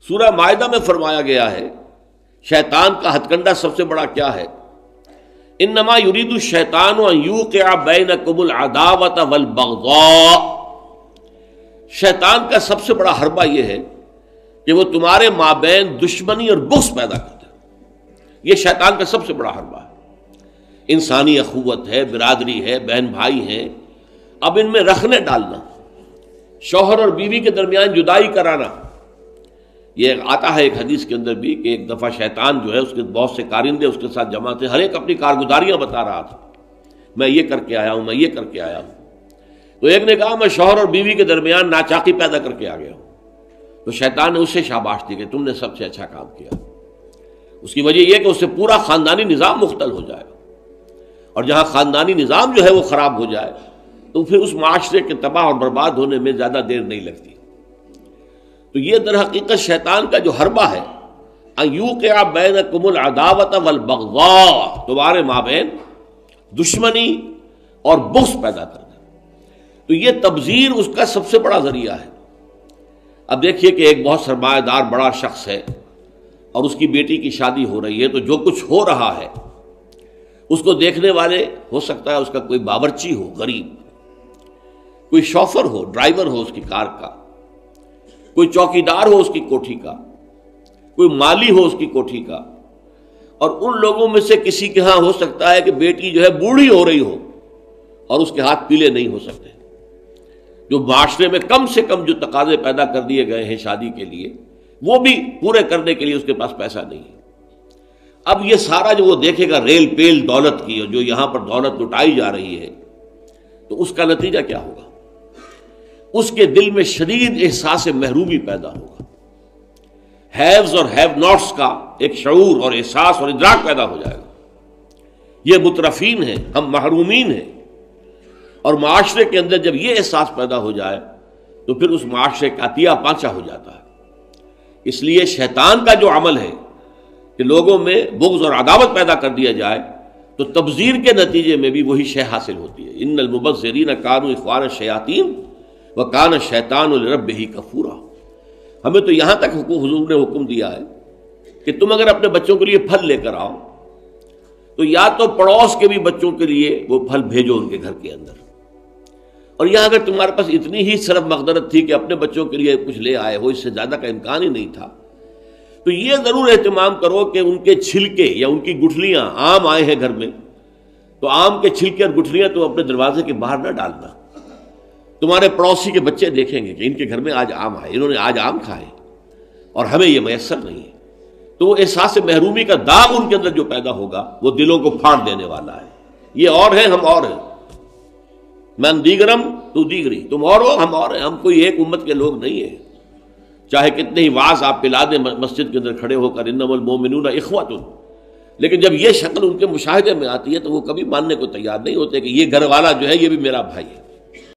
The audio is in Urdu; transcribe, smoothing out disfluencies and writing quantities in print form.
سورہ مائدہ میں فرمایا گیا ہے شیطان کا ہتھ کنڈا سب سے بڑا کیا ہے؟ انما یرید الشیطان ان یوقع بینکم العداوۃ والبغضاء، شیطان کا سب سے بڑا حربہ یہ ہے کہ وہ تمہارے مابین دشمنی اور بغض پیدا کرتا ہے۔ یہ شیطان کا سب سے بڑا حربہ ہے۔ انسانی اخوت ہے، برادری ہے، بہن بھائی ہیں، اب ان میں رخنے ڈالنا، شوہر اور بیوی کے درمیان جدائی کرانا۔ یہ آتا ہے ایک حدیث کے اندر بھی کہ ایک دفعہ شیطان جو ہے اس کے بہت سے کارندے اس کے ساتھ جمع تھے، ہر ایک اپنی کارگزاریاں بتا رہا تھا، میں یہ کر کے آیا ہوں، میں یہ کر کے آیا ہوں۔ تو ایک نے کہا میں شوہر اور بیوی کے درمیان ناچاقی پیدا کر کے آ گیا ہوں۔ تو شیطان نے اسے شاباش دی کہ تم نے سب سے اچھا کام کیا۔ اس کی وجہ یہ کہ اس سے پورا خاندانی نظام مختل ہو جائے، اور جہاں خاندانی نظام جو ہے وہ خراب ہو جائے تو پھر اس معاشرے کے تباہ اور برباد ہونے میں زیادہ دیر نہیں لگتی۔ تو یہ در حقیقت شیطان کا جو حربہ ہے ان یوقع بینکم العداوۃ والبغضاء، تمہارے مابین دشمنی اور بغض پیدا کرنا۔ تو یہ تبذیر اس کا سب سے بڑا ذریعہ ہے۔ اب دیکھیے کہ ایک بہت سرمایہ دار بڑا شخص ہے اور اس کی بیٹی کی شادی ہو رہی ہے، تو جو کچھ ہو رہا ہے اس کو دیکھنے والے ہو سکتا ہے اس کا کوئی باورچی ہو غریب، کوئی شوفر ہو، ڈرائیور ہو اس کی کار کا، کوئی چوکیدار ہو اس کی کوٹھی کا، کوئی مالی ہو اس کی کوٹھی کا، اور ان لوگوں میں سے کسی کے ہاں ہو سکتا ہے کہ بیٹی جو ہے بوڑھی ہو رہی ہو اور اس کے ہاتھ پیلے نہیں ہو سکتے، جو معاشرے میں کم سے کم جو تقاضے پیدا کر دیے گئے ہیں شادی کے لیے وہ بھی پورے کرنے کے لیے اس کے پاس پیسہ نہیں ہے۔ اب یہ سارا جو وہ دیکھے گا ریل پیل دولت کی، اور جو یہاں پر دولت لٹائی جا رہی ہے، تو اس کا نتیجہ کیا ہوگا؟ اس کے دل میں شدید احساس محرومی پیدا ہوگا، ہیوز اور ہیو ناٹس کا ایک شعور اور احساس اور ادراک پیدا ہو جائے گا۔ یہ مترفین ہیں، ہم محرومین ہیں، اور معاشرے کے اندر جب یہ احساس پیدا ہو جائے تو پھر اس معاشرے کا عطیہ پانچا ہو جاتا ہے۔ اس لیے شیطان کا جو عمل ہے کہ لوگوں میں بغض اور عداوت پیدا کر دیا جائے، تو تبذیر کے نتیجے میں بھی وہی شے حاصل ہوتی ہے۔ ان المبذرین کانوا اخوان الشیاطین وکان الشیطان لربہ کفورا۔ ہمیں تو یہاں تک حضور نے حکم دیا ہے کہ تم اگر اپنے بچوں کے لیے پھل لے کر آؤ تو یا تو پڑوس کے بھی بچوں کے لیے وہ پھل بھیجو ان کے گھر کے اندر، اور یہاں اگر تمہارے پاس اتنی ہی صرف مقدرت تھی کہ اپنے بچوں کے لیے کچھ لے آئے ہو، اس سے زیادہ کا امکان ہی نہیں تھا، تو یہ ضرور اہتمام کرو کہ ان کے چھلکے یا ان کی گٹھلیاں، آم آئے ہیں گھر میں تو آم کے چھلکے اور گٹھلیاں تو اپنے دروازے کے باہر نہ ڈالنا۔ تمہارے پڑوسی کے بچے دیکھیں گے کہ ان کے گھر میں آج آم آئے، انہوں نے آج آم کھائے اور ہمیں یہ میسر نہیں ہے، تو وہ احساس محرومی کا داغ ان کے اندر جو پیدا ہوگا وہ دلوں کو پھاڑ دینے والا ہے۔ یہ اور ہیں، ہم اور ہیں، من دیگرم تو دیگری، تم اور ہو ہم اور ہیں، ہم کوئی ایک امت کے لوگ نہیں ہیں، چاہے کتنے ہی واعظ آپ پلا دیں مسجد کے اندر کھڑے ہو کر انما المؤمنون اخوۃ، لیکن جب یہ شکل ان کے مشاہدے میں آتی ہے تو وہ کبھی ماننے کو تیار نہیں ہوتے کہ یہ گھر والا جو ہے یہ بھی میرا بھائی ہے۔